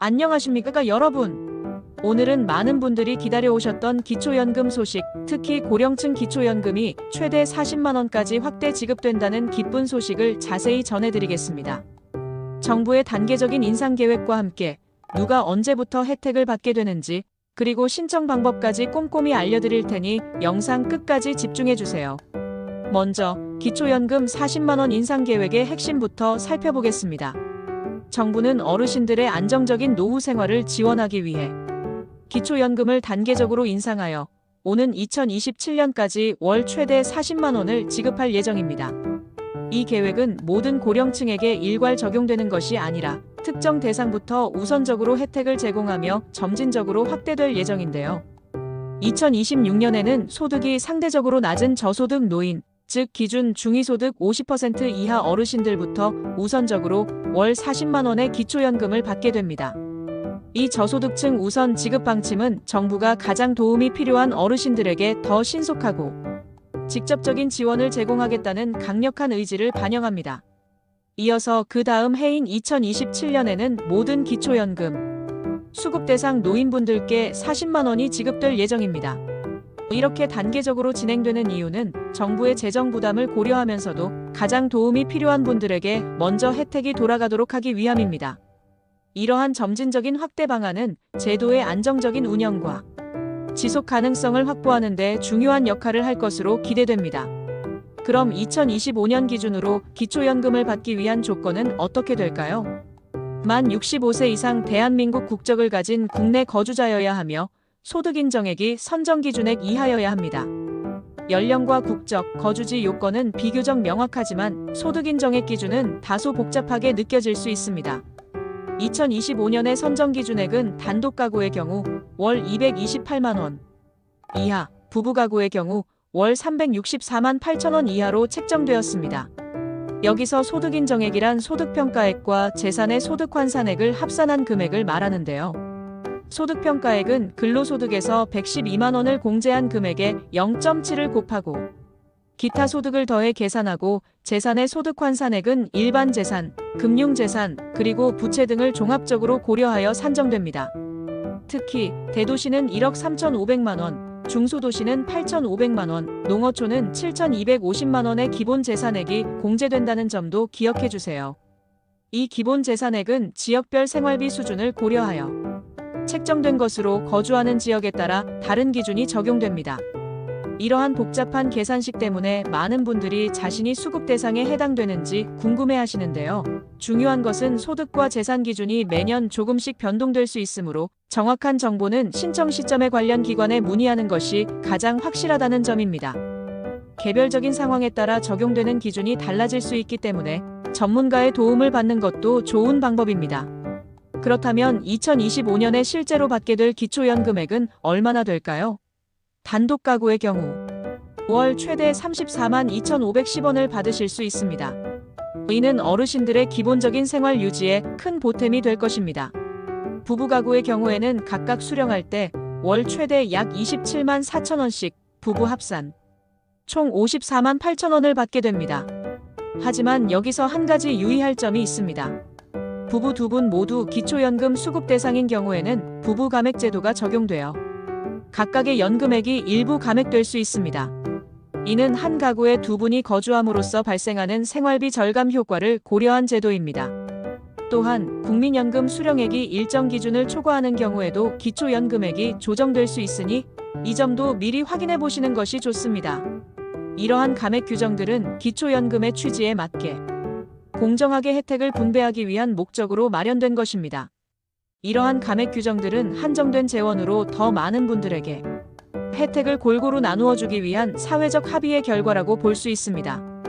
안녕하십니까 여러분. 오늘은 많은 분들이 기다려오셨던 기초연금 소식, 특히 고령층 기초연금이 최대 40만원까지 확대 지급된다는 기쁜 소식을 자세히 전해드리겠습니다. 정부의 단계적인 인상 계획과 함께 누가 언제부터 혜택을 받게 되는지, 그리고 신청 방법까지 꼼꼼히 알려드릴 테니 영상 끝까지 집중해주세요. 먼저 기초연금 40만원 인상 계획의 핵심부터 살펴보겠습니다. 정부는 어르신들의 안정적인 노후 생활을 지원하기 위해 기초연금을 단계적으로 인상하여 오는 2027년까지 월 최대 40만원을 지급할 예정입니다. 이 계획은 모든 고령층에게 일괄 적용되는 것이 아니라 특정 대상부터 우선적으로 혜택을 제공하며 점진적으로 확대될 예정인데요. 2026년에는 소득이 상대적으로 낮은 저소득 노인, 즉 기준 중위소득 50% 이하 어르신들부터 우선적으로 월 40만원의 기초연금을 받게 됩니다. 이 저소득층 우선 지급 방침은 정부가 가장 도움이 필요한 어르신들에게 더 신속하고 직접적인 지원을 제공하겠다는 강력한 의지를 반영합니다. 이어서 그 다음 해인 2027년에는 모든 기초연금 수급 대상 노인분들께 40만원이 지급될 예정입니다. 이렇게 단계적으로 진행되는 이유는 정부의 재정 부담을 고려하면서도 가장 도움이 필요한 분들에게 먼저 혜택이 돌아가도록 하기 위함입니다. 이러한 점진적인 확대 방안은 제도의 안정적인 운영과 지속 가능성을 확보하는 데 중요한 역할을 할 것으로 기대됩니다. 그럼 2025년 기준으로 기초연금을 받기 위한 조건은 어떻게 될까요? 만 65세 이상 대한민국 국적을 가진 국내 거주자여야 하며 소득 인정액이 선정 기준액 이하여야 합니다. 연령과 국적, 거주지 요건은 비교적 명확하지만 소득 인정액 기준은 다소 복잡하게 느껴질 수 있습니다. 2025년의 선정 기준액은 단독 가구의 경우 월 228만원 이하, 부부 가구의 경우 월 364만 8천원 이하로 책정되었습니다. 여기서 소득 인정액이란 소득평가액과 재산의 소득 환산액을 합산한 금액을 말하는데요. 소득평가액은 근로소득에서 112만원을 공제한 금액에 0.7을 곱하고 기타 소득을 더해 계산하고 재산의 소득 환산액은 일반 재산, 금융재산, 그리고 부채 등을 종합적으로 고려하여 산정됩니다. 특히 대도시는 1억 3,500만원, 중소도시는 8,500만원, 농어촌은 7,250만원의 기본 재산액이 공제된다는 점도 기억해 주세요. 이 기본 재산액은 지역별 생활비 수준을 고려하여 책정된 것으로 거주하는 지역에 따라 다른 기준이 적용됩니다. 이러한 복잡한 계산식 때문에 많은 분들이 자신이 수급 대상에 해당되는지 궁금해하시는데요. 중요한 것은 소득과 재산 기준이 매년 조금씩 변동될 수 있으므로 정확한 정보는 신청 시점에 관련 기관에 문의하는 것이 가장 확실하다는 점입니다. 개별적인 상황에 따라 적용되는 기준이 달라질 수 있기 때문에 전문가의 도움을 받는 것도 좋은 방법입니다. 그렇다면 2025년에 실제로 받게 될 기초연금액은 얼마나 될까요? 단독 가구의 경우 월 최대 34만 2,510원을 받으실 수 있습니다. 이는 어르신들의 기본적인 생활 유지에 큰 보탬이 될 것입니다. 부부 가구의 경우에는 각각 수령할 때 월 최대 약 27만 4천원씩 부부 합산 총 54만 8천원을 받게 됩니다. 하지만 여기서 한 가지 유의할 점이 있습니다. 부부 두 분 모두 기초연금 수급 대상인 경우에는 부부 감액 제도가 적용되어 각각의 연금액이 일부 감액될 수 있습니다. 이는 한 가구에 두 분이 거주함으로써 발생하는 생활비 절감 효과를 고려한 제도입니다. 또한 국민연금 수령액이 일정 기준을 초과하는 경우에도 기초연금액이 조정될 수 있으니 이 점도 미리 확인해 보시는 것이 좋습니다. 이러한 감액 규정들은 기초연금의 취지에 맞게 공정하게 혜택을 분배하기 위한 목적으로 마련된 것입니다. 이러한 감액 규정들은 한정된 재원으로 더 많은 분들에게 혜택을 골고루 나누어 주기 위한 사회적 합의의 결과라고 볼 수 있습니다.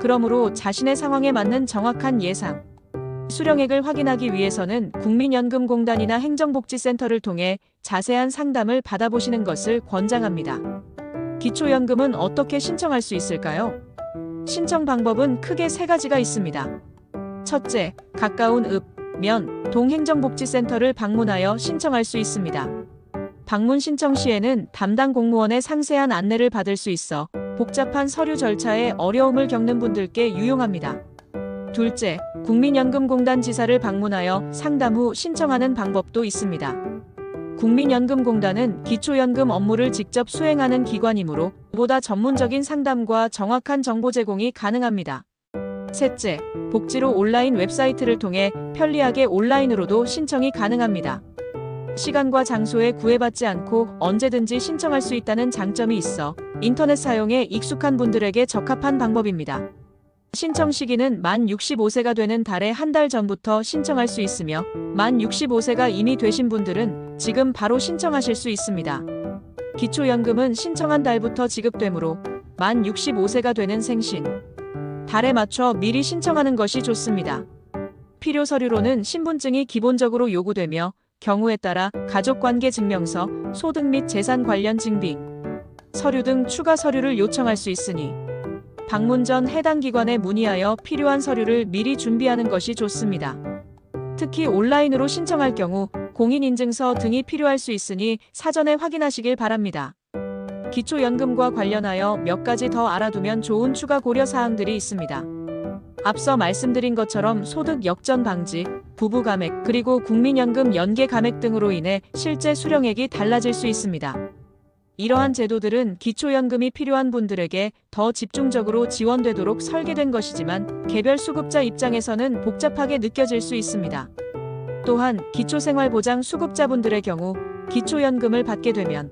그러므로 자신의 상황에 맞는 정확한 예상, 수령액을 확인하기 위해서는 국민연금공단이나 행정복지센터를 통해 자세한 상담을 받아보시는 것을 권장합니다. 기초연금은 어떻게 신청할 수 있을까요? 신청 방법은 크게 세 가지가 있습니다. 첫째, 가까운 읍, 면, 동 행정복지센터를 방문하여 신청할 수 있습니다. 방문 신청 시에는 담당 공무원의 상세한 안내를 받을 수 있어 복잡한 서류 절차에 어려움을 겪는 분들께 유용합니다. 둘째, 국민연금공단 지사를 방문하여 상담 후 신청하는 방법도 있습니다. 국민연금공단은 기초연금 업무를 직접 수행하는 기관이므로 보다 전문적인 상담과 정확한 정보 제공이 가능합니다. 셋째, 복지로 온라인 웹사이트를 통해 편리하게 온라인으로도 신청이 가능합니다. 시간과 장소에 구애받지 않고 언제든지 신청할 수 있다는 장점이 있어 인터넷 사용에 익숙한 분들에게 적합한 방법입니다. 신청 시기는 만 65세가 되는 달에 한 달 전부터 신청할 수 있으며 만 65세가 이미 되신 분들은 지금 바로 신청하실 수 있습니다. 기초연금은 신청한 달부터 지급되므로 만 65세가 되는 생신, 달에 맞춰 미리 신청하는 것이 좋습니다. 필요 서류로는 신분증이 기본적으로 요구되며 경우에 따라 가족관계증명서, 소득 및 재산 관련 증빙, 서류 등 추가 서류를 요청할 수 있으니 방문 전 해당 기관에 문의하여 필요한 서류를 미리 준비하는 것이 좋습니다. 특히 온라인으로 신청할 경우 공인인증서 등이 필요할 수 있으니 사전에 확인하시길 바랍니다. 기초연금과 관련하여 몇 가지 더 알아두면 좋은 추가 고려 사항들이 있습니다. 앞서 말씀드린 것처럼 소득 역전 방지, 부부 감액, 그리고 국민연금 연계 감액 등으로 인해 실제 수령액이 달라질 수 있습니다. 이러한 제도들은 기초연금이 필요한 분들에게 더 집중적으로 지원되도록 설계된 것이지만 개별 수급자 입장에서는 복잡하게 느껴질 수 있습니다. 또한 기초생활보장 수급자분들의 경우 기초연금을 받게 되면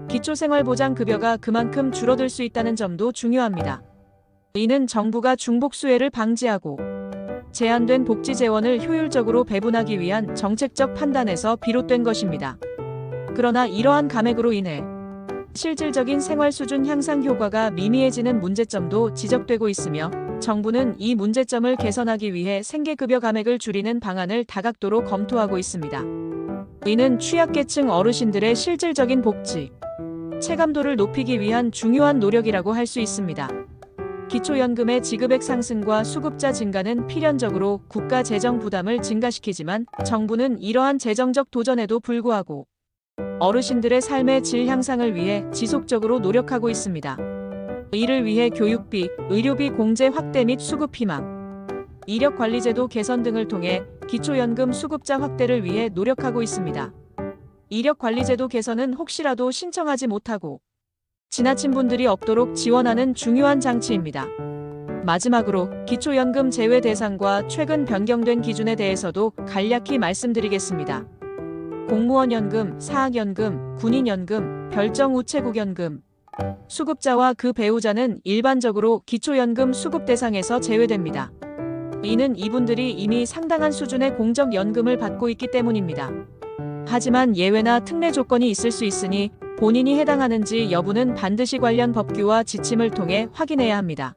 기초생활보장급여가 그만큼 줄어들 수 있다는 점도 중요합니다. 이는 정부가 중복수혜를 방지하고 제한된 복지 재원을 효율적으로 배분하기 위한 정책적 판단에서 비롯된 것입니다. 그러나 이러한 감액으로 인해 실질적인 생활 수준 향상 효과가 미미해지는 문제점도 지적되고 있으며 정부는 이 문제점을 개선하기 위해 생계급여 감액을 줄이는 방안을 다각도로 검토하고 있습니다. 이는 취약계층 어르신들의 실질적인 복지, 체감도를 높이기 위한 중요한 노력이라고 할 수 있습니다. 기초연금의 지급액 상승과 수급자 증가는 필연적으로 국가 재정 부담을 증가시키지만 정부는 이러한 재정적 도전에도 불구하고 어르신들의 삶의 질 향상을 위해 지속적으로 노력하고 있습니다. 이를 위해 교육비, 의료비 공제 확대 및 수급 희망, 이력관리제도 개선 등을 통해 기초연금 수급자 확대를 위해 노력하고 있습니다. 이력관리제도 개선은 혹시라도 신청하지 못하고 지나친 분들이 없도록 지원하는 중요한 장치입니다. 마지막으로 기초연금 제외 대상과 최근 변경된 기준에 대해서도 간략히 말씀드리겠습니다. 공무원연금, 사학연금, 군인연금, 별정우체국연금, 수급자와 그 배우자는 일반적으로 기초연금 수급 대상에서 제외됩니다. 이는 이분들이 이미 상당한 수준의 공적연금을 받고 있기 때문입니다. 하지만 예외나 특례 조건이 있을 수 있으니 본인이 해당하는지 여부는 반드시 관련 법규와 지침을 통해 확인해야 합니다.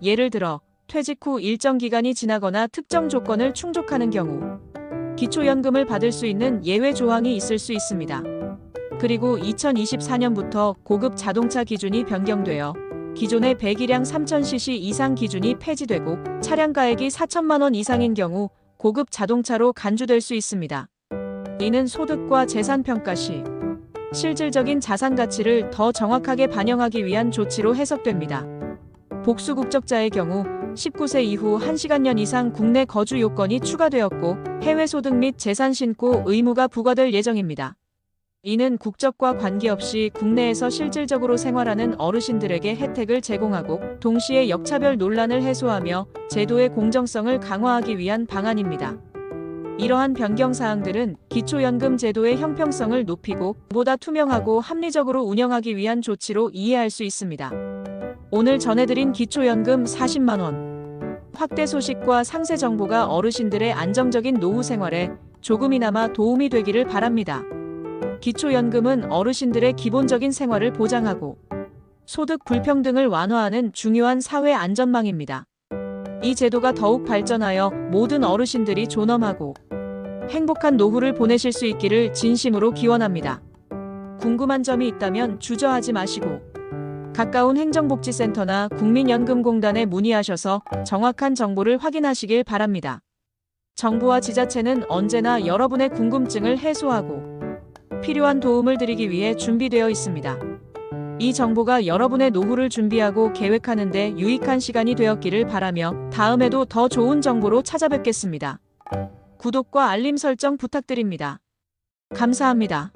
예를 들어 퇴직 후 일정 기간이 지나거나 특정 조건을 충족하는 경우 기초연금을 받을 수 있는 예외 조항이 있을 수 있습니다. 그리고 2024년부터 고급 자동차 기준이 변경되어 기존의 배기량 3000cc 이상 기준이 폐지되고 차량가액이 4천만 원 이상인 경우 고급 자동차로 간주될 수 있습니다. 이는 소득과 재산평가 시 실질적인 자산 가치를 더 정확하게 반영하기 위한 조치로 해석됩니다. 복수 국적자의 경우 19세 이후 1시간년 이상 국내 거주 요건이 추가되었고 해외 소득 및 재산 신고 의무가 부과될 예정입니다. 이는 국적과 관계없이 국내에서 실질적으로 생활하는 어르신들에게 혜택을 제공하고 동시에 역차별 논란을 해소하며 제도의 공정성을 강화하기 위한 방안입니다. 이러한 변경 사항들은 기초연금 제도의 형평성을 높이고 보다 투명하고 합리적으로 운영하기 위한 조치로 이해할 수 있습니다. 오늘 전해드린 기초연금 40만 원 확대 소식과 상세 정보가 어르신들의 안정적인 노후 생활에 조금이나마 도움이 되기를 바랍니다. 기초연금은 어르신들의 기본적인 생활을 보장하고 소득 불평등을 완화하는 중요한 사회 안전망입니다. 이 제도가 더욱 발전하여 모든 어르신들이 존엄하고 행복한 노후를 보내실 수 있기를 진심으로 기원합니다. 궁금한 점이 있다면 주저하지 마시고 가까운 행정복지센터나 국민연금공단에 문의하셔서 정확한 정보를 확인하시길 바랍니다. 정부와 지자체는 언제나 여러분의 궁금증을 해소하고 필요한 도움을 드리기 위해 준비되어 있습니다. 이 정보가 여러분의 노후를 준비하고 계획하는 데 유익한 시간이 되었기를 바라며 다음에도 더 좋은 정보로 찾아뵙겠습니다. 구독과 알림 설정 부탁드립니다. 감사합니다.